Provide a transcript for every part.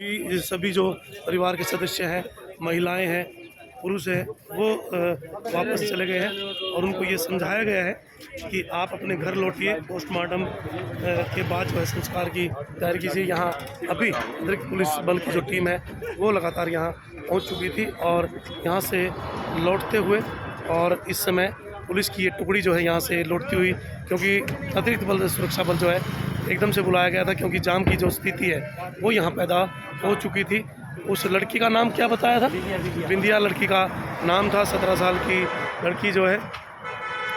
कि सभी जो परिवार के सदस्य हैं, महिलाएं हैं, पुरुष हैं, वो वापस चले गए हैं और उनको ये समझाया गया है कि आप अपने घर लौटिए। पोस्टमार्टम के बाद जो है संस्कार की तैयारी कीजिए। यहाँ अभी अतिरिक्त पुलिस बल की जो टीम है वो लगातार यहाँ पहुँच चुकी थी और यहाँ से लौटते हुए और इस समय पुलिस की ये टुकड़ी जो है यहाँ से लौटती हुई, क्योंकि अतिरिक्त बल सुरक्षा बल जो है एकदम से बुलाया गया था क्योंकि जाम की जो स्थिति है वो यहाँ पैदा हो चुकी थी। उस लड़की का नाम क्या बताया था? बिंदिया लड़की का नाम था। 17 साल की लड़की जो है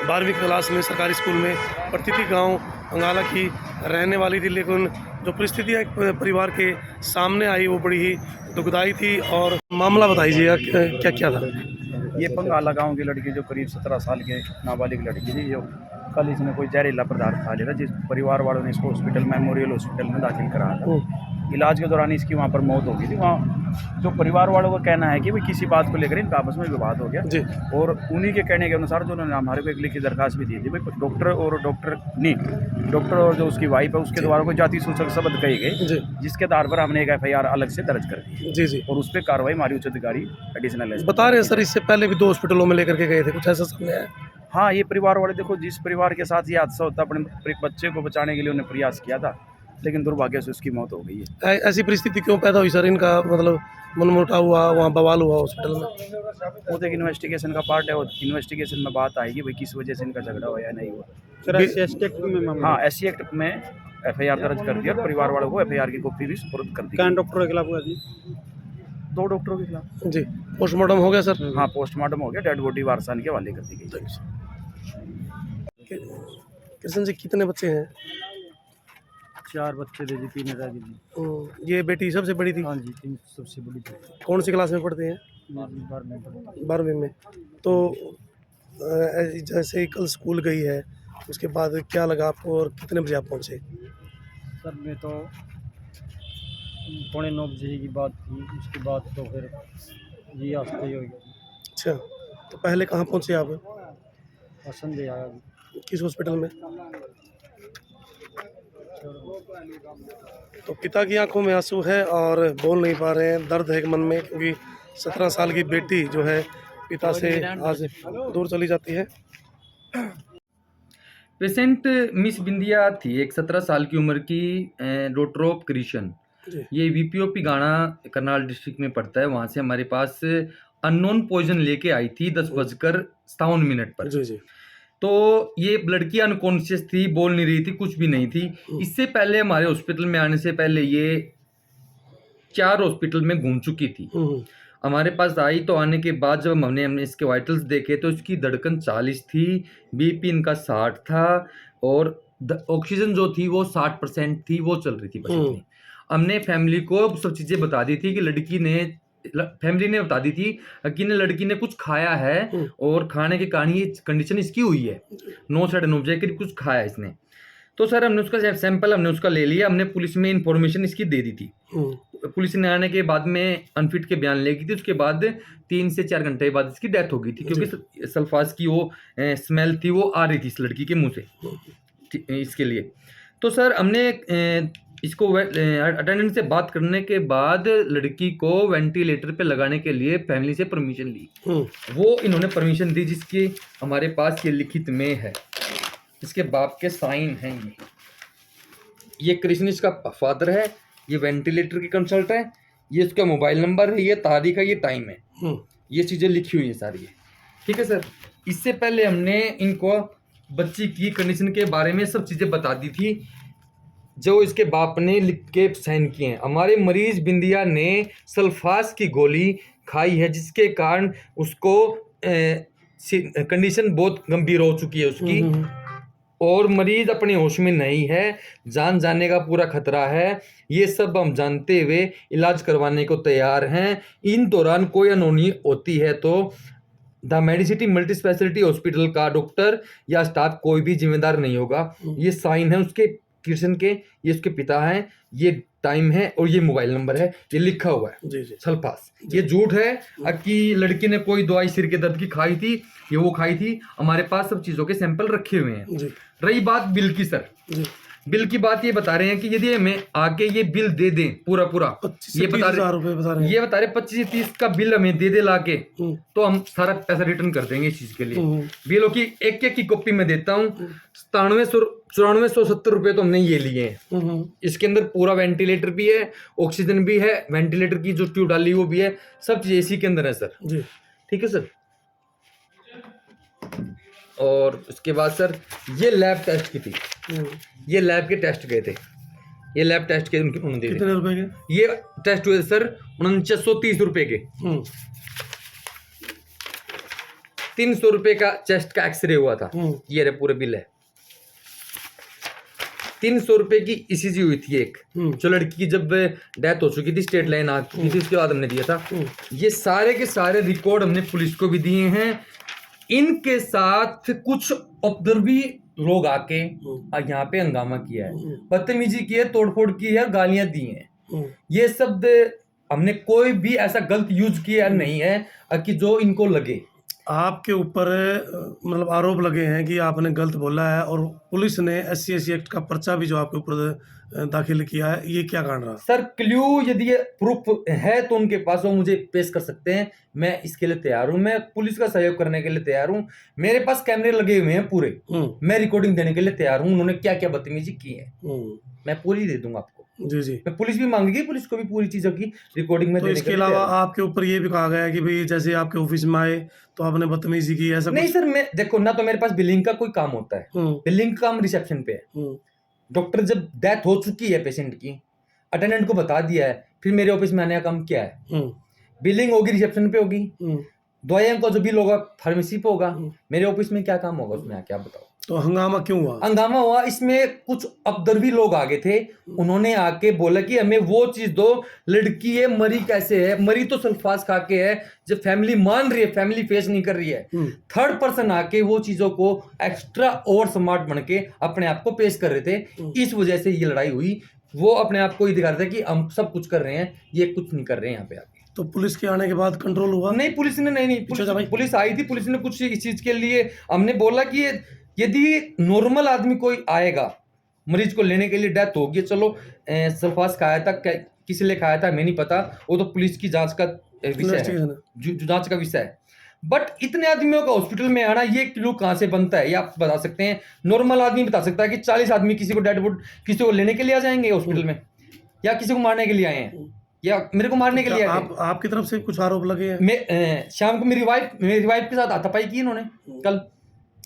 12वीं क्लास में सरकारी स्कूल में पढ़ती थी। गांव अंगाला की रहने वाली थी, लेकिन जो परिस्थितियाँ एक परिवार के सामने आई वो बड़ी ही दुखदाई थी। और मामला बताइएगा क्या क्या था? ये पंगाला गांव की लड़की जो करीब 17 साल के नाबालिग लड़की थी, जो कल इसने कोई जहरीला पदार्थ खा लिया था, जिस परिवार वालों ने इसको हॉस्पिटल मेमोरियल हॉस्पिटल में दाखिल कराया था। इलाज के दौरान इसकी वहाँ पर मौत हो गई थी। वहाँ जो परिवार वालों का कहना है कि भाई किसी बात को लेकर इनका आपस में विवाद हो गया जी। और उन्हीं के कहने के अनुसार जो उन्होंने हमारे को एक लिखित दरखास्त भी दी थी, भाई डॉक्टर और जो उसकी वाइफ है उसके द्वारा कोई जाति सूचक शब्द कहे गए, जिसके आधार पर हमने एक FIR अलग से दर्ज कर दी जी जी और उस पर कार्रवाई हमारी उच्च अधिकारी एडिशनल बता रहे हैं सर, इससे पहले भी 2 हॉस्पिटलों में लेकर के गए थे, कुछ ऐसा सामने आया? हाँ, ये परिवार वाले देखो, जिस परिवार के साथ ये हादसा होता अपने बच्चे को बचाने के लिए उन्हें प्रयास किया था, लेकिन दुर्भाग्य से उसकी मौत हो गई है। ऐसी परिस्थिति क्यों पैदा हुई सर? इनका मतलब मनमुटाव हुआ, वहाँ बवाल हुआ हॉस्पिटल में? वो तो एक इन्वेस्टिगेशन का पार्ट है और इन्वेस्टिगेशन में बात आएगी भाई किस वजह से इनका झगड़ा हुआ या नहीं हुआ। हाँ, SC एक्ट में FIR दर्ज कर दिया और परिवार वालों को FIR की कॉपी भी सुपुर्द कर दी। डॉक्टरों के खिलाफ हुआ जी? 2 डॉक्टरों के खिलाफ जी। पोस्टमार्टम हो गया सर? हाँ, पोस्टमार्टम हो गया, डेड बॉडी वारसान के हवाले कर दी गई। कृष्ण जी, कितने बच्चे हैं? 4 बच्चे थे जी, 3 राजी जी। ये बेटी सबसे बड़ी थी? हाँ जी, 3 सबसे बड़ी थी। कौन सी क्लास में पढ़ते हैं? 12वीं में। तो जैसे ही कल स्कूल गई है उसके बाद क्या लगा आपको और कितने बजे आप पहुँचे? सर मैं तो 9:45 बजे की बात थी, उसके बाद तो फिर ये आस्ते ही हो गया। अच्छा, तो पहले कहाँ पहुँचे आप? संदेह आया जी। किस हॉस्पिटल में? तो पिता की आंखों में आंसू है और बोल नहीं पा रहे हैं, दर्द है मन में, क्योंकि 17 साल की बेटी जो है पिता से आज दूर चली जाती है। पेशेंट मिस बिंदिया थी, एक 17 साल की उम्र की, डॉटर ऑफ क्रिशन। ये VPOP गाना करनाल डिस्ट्रिक्ट में पड़ता है। वहाँ से हमारे पास अननोन पॉइजन लेके आई थी 10:57 पर। जी जी। तो ये लड़की अनकॉन्शियस थी, बोल नहीं रही थी, कुछ भी नहीं थी। इससे पहले हमारे हॉस्पिटल में आने से पहले ये 4 हॉस्पिटल में घूम चुकी थी। हमारे पास आई तो आने के बाद जब हमने इसके वाइटल्स देखे तो इसकी धड़कन 40 थी, BP इनका 60 था और ऑक्सीजन जो थी वो 60% थी, वो चल रही थी बस में। हमने फैमिली को सब चीज़ें बता दी थी कि फैमिली ने बता दी थी कि लड़की ने कुछ खाया है और खाने के कारण ये कंडीशन इसकी हुई है। 9 साढ़े 9 बजे करीब कुछ खाया इसने। तो सर हमने उसका सैंपल उसका ले लिया, हमने पुलिस में इंफॉर्मेशन इसकी दे दी थी। पुलिस ने आने के बाद में अनफिट के बयान लेगी थी। उसके बाद 3 से 4 घंटे बाद इसकी डेथ हो गई थी, क्योंकि सल्फास की वो स्मेल थी वो आ रही थी इस लड़की के मुंह से। इसके लिए तो सर हमने इसको अटेंडेंट से बात करने के बाद लड़की को वेंटिलेटर पे लगाने के लिए फैमिली से परमिशन ली। वो इन्होंने परमिशन दी, जिसकी हमारे पास ये लिखित में है, इसके बाप के साइन हैं। ये कृष्ण इसका फादर है, ये वेंटिलेटर की कंसल्ट है, ये इसका मोबाइल नंबर है, ये तारीख है, ये टाइम है, ये चीज़ें लिखी हुई है सारी। ठीक है सर। इससे पहले हमने इनको बच्ची की कंडीशन के बारे में सब चीज़ें बता दी थी जो इसके बाप ने लिख के साइन किए हैं। हमारे मरीज बिंदिया ने सल्फास की गोली खाई है, जिसके कारण उसको कंडीशन बहुत गंभीर हो चुकी है उसकी, और मरीज अपने होश में नहीं है, जान जाने का पूरा खतरा है। ये सब हम जानते हुए इलाज करवाने को तैयार हैं। इन दौरान कोई अनहोनी होती है तो the Medicity multi speciality hospital का डॉक्टर या स्टाफ कोई भी जिम्मेदार नहीं होगा। ये साइन है उसके कृष्ण के, ये उसके पिता हैं, ये टाइम है और ये मोबाइल नंबर है, ये लिखा हुआ है। जी जी। सल्फास ये झूठ है कि लड़की ने कोई दवाई सिर के दर्द की खाई थी, ये वो खाई थी। हमारे पास सब चीज़ों के सैंपल रखे हुए हैं। जी। रही बात बिल की सर, बिल की बात ये बता रहे हैं कि यदि हमें आके ये बिल दे दें पूरा पूरा, 25 ये से बता 30,000 रुपए बता रहे हैं। ये बता रहे 25 से 30 का बिल हमें दे दे लाके, हम्म, तो हम सारा पैसा रिटर्न कर देंगे इस चीज के लिए। हम्म, बिलों की एक एक की कॉपी मैं देता हूँ। 9470 रुपए तो हमने ये लिए हैं। हम्म, इसके अंदर पूरा वेंटिलेटर भी है, ऑक्सीजन भी है, वेंटिलेटर की जो ट्यूब डाली वो भी है, सब चीज एसी के अंदर है सर। जी। ठीक है सर। और उसके बाद सर ये लैब टेस्ट की थी, हम्म, ये लैब के टेस्ट गए थे, ये लैब टेस्ट के उन्होंने दे कितने रुपए के? दिए। ये टेस्ट हुए सर 4930 रुपए के। हम्म, 300 रुपए का चेस्ट का एक्सरे हुआ था। हम्म, ये रहे पूरे बिल है। 300 रुपए की ईसीजी हुई थी एक, जो लड़की की जब डेथ हो चुकी थी, स्टेट लाइन आ चुकी थी, उसके बाद हमने दिया था। ये सारे के सारे रिकॉर्ड हमने पुलिस को भी दिए हैं। इनके साथ कुछ उपद्रवी लोग आके यहाँ पे हंगामा किया है, बदतमीजी की है, तोड़फोड़ की है, गालियां दी हैं। ये शब्द हमने कोई भी ऐसा गलत यूज किया नहीं है कि जो इनको लगे। आपके ऊपर मतलब आरोप लगे हैं कि आपने गलत बोला है, और पुलिस ने SC/SC एक्ट का पर्चा भी जो आपके ऊपर दाखिल किया है, ये क्या कारण रहा? सर क्ल्यू यदि ये प्रूफ है तो उनके पास वो मुझे पेश कर सकते हैं, मैं इसके लिए तैयार हूं, मैं पुलिस का सहयोग करने के लिए तैयार हूं। मेरे पास कैमरे लगे हुए हैं पूरे, मैं रिकॉर्डिंग देने के लिए तैयार हूं। उन्होंने क्या क्या बदतमीजी की है मैं पूरी दे दूंगा आपको। जी जी। मैं पुलिस भी मांगेगी, पुलिस को भी पूरी चीजों की रिकॉर्डिंग में तो देने इसके के लिए अलावा तैयार हूं। आपके ऊपर ये भी कहा गया है कि भाई जैसे आपके ऑफिस में आए तो आपने बदतमीजी की, ऐसा नहीं कुछ? सर, मैं देखो ना, तो मेरे पास बिलिंग का कोई काम होता है, हम्म, बिलिंग का काम रिसेप्शन पे है। हम्म, डॉक्टर जब डेथ हो चुकी है पेशेंट की, अटेंडेंट को बता दिया है, फिर मेरे ऑफिस में आने का काम क्या है? हम्म, बिलिंग होगी रिसेप्शन पे होगी, हम्म। दवाइयों का जो बिल होगा फार्मेसी पे होगा। मेरे ऑफिस में क्या काम होगा उसमें आके, आप बताओ। तो हंगामा क्यों हुआ? हंगामा हुआ, इसमें कुछ उपद्रवी लोग आगे थे, उन्होंने आके बोला कि हमें वो चीज दो, लड़की है, मरी कैसे है, मरी तो सल्फास खा के है, जब फैमिली मान रही है, फैमिली फेस नहीं कर रही है। थर्ड पर्सन आके वो चीजों को एक्स्ट्रा ओवर स्मार्ट बन के अपने आप को पेश कर रहे थे, इस वजह से ये लड़ाई हुई। वो अपने आप को ये दिखा रहे थे कि हम सब कुछ कर रहे हैं, ये कुछ नहीं कर रहे हैं यहाँ पे आके। तो पुलिस के आने के बाद कंट्रोल हुआ? नहीं, पुलिस ने नहीं, पुलिस आई थी, पुलिस ने कुछ इस चीज के लिए हमने बोला कि यदि नॉर्मल आदमी कोई आएगा मरीज को लेने के लिए, डेथ होगी, चलो सल्फास खाया था, किस लिए खाया था हमें नहीं पता, वो तो पुलिस की जांच का विषय है, जो जांच का विषय है। बट इतने आदमियों का हॉस्पिटल में आना, ये क्लू कहाँ से बनता है, ये आप बता सकते हैं? नॉर्मल आदमी बता सकता है कि 40 आदमी किसी को डेड बॉडी, किसी को लेने के लिए आ जाएंगे हॉस्पिटल में, या किसी को मारने के लिए आए हैं, या मेरे को मारने के लिए आए हैं? आपकी तरफ से कुछ आरोप लगे हैं? मैं शाम को मेरी वाइफ के साथ हाथापाई की इन्होंने। कल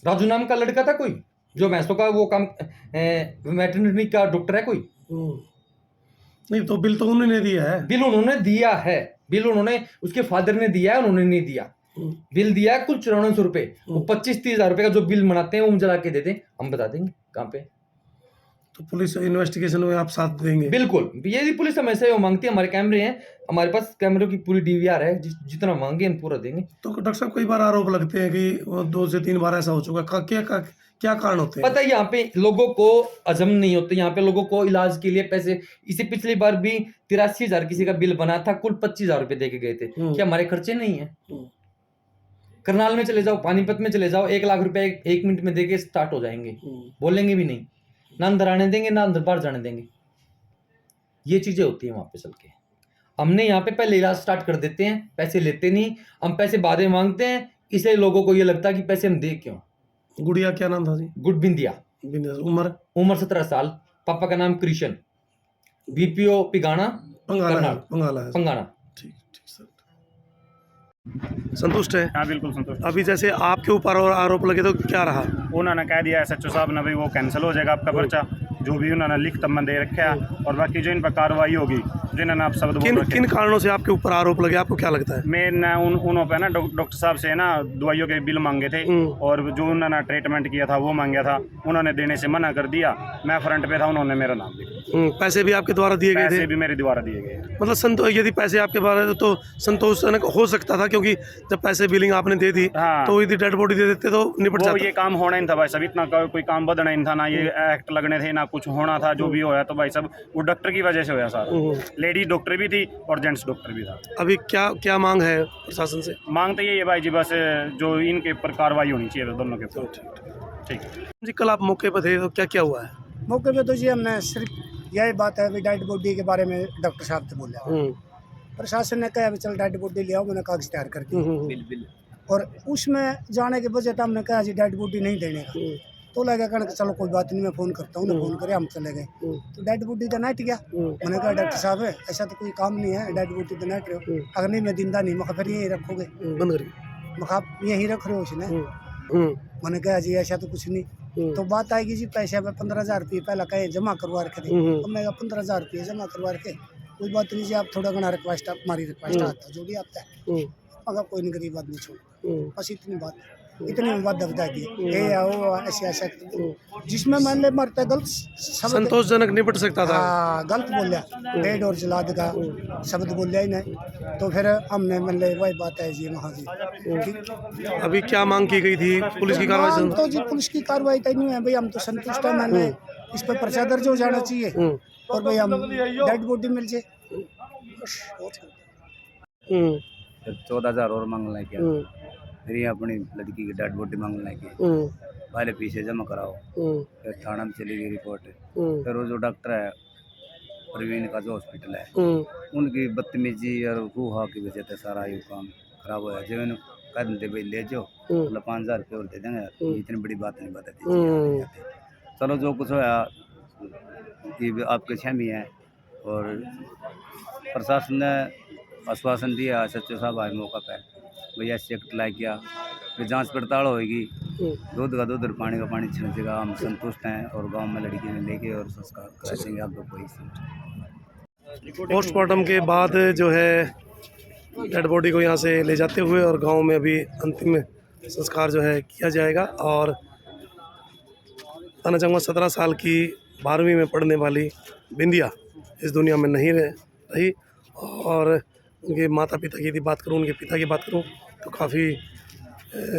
राजू नाम का लड़का था कोई, जो भैंसों का वो काम, वेटरनरी का डॉक्टर है कोई। नहीं, तो बिल तो उन्होंने दिया है। बिल उन्होंने दिया है, बिल उन्होंने, उसके फादर ने दिया है, उन्होंने नहीं दिया। बिल दिया है कुल 9400 रुपए। 25-30 हजार रुपए का जो बिल बनाते हैं वो मुझे लाके दे दें, हम बता देंगे कहाँ पे। तो पुलिस इन्वेस्टिगेशन में आप साथ देंगे? बिल्कुल, ये पुलिस हमेशा वो मांगती है, हमारे कैमरे हैं, हमारे पास कैमरों की पूरी DVR है, जितना मांगे हम पूरा देंगे। तो डॉक्टर साहब कई बार आरोप लगते हैं कि 2 से 3 बार ऐसा हो चुका है, क्या कारण होते हैं? पता है, यहाँ पे लोगों को हजम नहीं होते, यहाँ पे लोगों को इलाज के लिए पैसे, इसे पिछली बार भी 83,000 किसी का बिल बना था, कुल 25,000 रुपए दे के गए थे। क्या हमारे खर्चे नहीं है? करनाल में चले जाओ, पानीपत में चले जाओ, 1 लाख रुपए 1 मिनट में देके स्टार्ट हो जाएंगे, बोलेंगे भी नहीं, ना अंदर आने देंगे, ना अंदर बाहर जाने देंगे। ये चीजें होती है वहां पे चल के। हमने यहाँ पे पहले इलाज स्टार्ट कर देते हैं, पैसे लेते नहीं, हम पैसे बाद में मांगते हैं, इसलिए लोगों को ये लगता है कि पैसे हम दे क्यों। गुड़िया क्या नाम था जी? गुडबिंदिया, उम्र 17 साल, पापा का नाम कृष्ण, BPO पिगाना, पंगाना। ठीक सर, संतुष्ट है? हाँ बिल्कुल संतुष्ट। अभी जैसे आपके ऊपर और आरोप लगे तो क्या रहा? उन्होंने कह दिया SHO साहब ने, भाई वो कैंसिल हो जाएगा आपका पर्चा, जो भी उन्होंने लिख तम्मन दे रखा है, और बाकी जो इन पर कार्रवाई होगी, जिन्होंने आप शब्द किन कारणों से आपके ऊपर आरोप लगे, आपको क्या लगता है? मैंने उन्हों पे ना डॉक्टर साहब से ना दवाइयों के बिल मांगे थे, और जो उन्होंने ट्रीटमेंट किया था वो मांगा था, उन्होंने देने से मना कर दिया। मैं फ्रंट पे था, उन्होंने मेरा नाम लिखा। पैसे भी आपके द्वारा दिए गए थे? पैसे भी मेरे द्वारा दिए गए। मतलब यदि पैसे आपके द्वारा तो संतोषजनक हो सकता था, क्योंकि जब पैसे बिलिंग आपने दे दी, हाँ। तो यदि डेड बॉडी दे देते तो निपट जाता। ये काम होना ही था भाई साहब, इतना कोई काम बढ़ना ही था ना, ये एक्ट लगने थे ना कुछ होना था, जो भी होया तो भाई साहब वो डॉक्टर की वजह से होया सारा। लेडी डॉक्टर भी थी और जेंट्स डॉक्टर भी था। अभी क्या मांग है प्रशासन से? मांग तो ये है भाई जी, बस जो इनके ऊपर कार्रवाई होनी चाहिए दोनों के ऊपर। ठीक जी, कल आप मौके पर थे तो क्या हुआ है? मौके पे तो जी हमने सिर्फ यही बात है, डेड बॉडी के बारे में डॉक्टर साहब से बोला। प्रशासन ने कहा चल डेड बॉडी ले आओ, मैंने कागज तैयार कर दिया। और उसमें जाने के बजट हमने कहा जी डेड बॉडी नहीं देने का, तो लगा कहना चलो कोई बात नहीं, मैं फ़ोन करता हूँ। फ़ोन करे, हम चले गए। तो डेड बॉडी तो नहीं गया। मैंने कहा डॉक्टर साहब है ऐसा तो कोई काम नहीं है, डेड बॉडी तो नहीं रहे हो। अगर नहीं मैं जिंदा नहीं, मैं फिर यहीं रखोगे, मैं यहीं रख रहे हो उसने। मैंने कहा जी ऐसा तो कुछ नहीं। तो बात आएगी जी पैसे में 15,000 रुपये पहला कहे जमा करवा रखे थे। अब मैं 15,000 रुपये जमा करवा रखे, कोई बात नहीं जी, आप थोड़ा घना रिक्वेस्ट, हमारी रिक्वेस्ट आता जो भी आता है, अगर कोई नहीं गरीब आदमी छोड़, बस इतनी बात बता दी। ये वो ऐसे ऐसा जिसमें मान ले मरता गलत संतोषजनक निपट सकता था। गलत बोलिया, डेड और जला देगा शब्द बोलिया ही नहीं। तो फिर हमने मान ले वही बात है जी वहाँ जी। अभी क्या मांग की गई थी? पुलिस की कार्रवाई तो जी पुलिस की कार्रवाई तो नहीं है भाई, हम तो संतुष्ट है। मैंने इस पर पर्चा दर्ज हो जाना चाहिए और भाई हम डेड बॉडी मिल जाए। 14,000 और मांगना क्या, फिर ये अपनी लड़की की डेड बॉडी मांगना की, पहले पीछे जमा कराओ, फिर थाना में चली गई रिपोर्ट। फिर वो जो डॉक्टर है प्रवीण का जो हॉस्पिटल है, उनकी बदतमीजी और गुहा की वजह से सारा ये काम खराब होया। जो इन्होंने कह देते भाई ले जाओ, मतलब 5,000 रुपये और दे देंगे, इतनी बड़ी बात नहीं बता दी। चलो जो कुछ होया कि आपके क्षमी है। और प्रशासन ने आश्वासन दिया, सचिव साहब आए मौका पर, भैया चेक लाई किया, फिर जांच पड़ताल होगी, दूध का दूध और पानी का पानी छिड़केगा। हम संतुष्ट हैं और गांव में लड़की ने लेके और संस्कार करा देंगे आपको। कोई पोस्टमार्टम के बाद जो है डेड बॉडी को यहाँ से ले जाते हुए और गांव में अभी अंतिम संस्कार जो है किया जाएगा। और ताना चंगमा 17 साल की 12वीं में पढ़ने वाली बिंदिया इस दुनिया में नहीं रही। और उनके माता पिता की यदि बात करूँ, उनके पिता की बात करूँ तो काफ़ी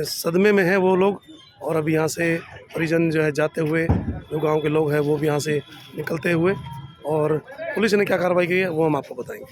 सदमे में हैं वो लोग। और अभी यहाँ से परिजन जो है जाते हुए, जो गांव के लोग हैं वो भी यहाँ से निकलते हुए, और पुलिस ने क्या कार्रवाई की है वो हम आपको बताएंगे।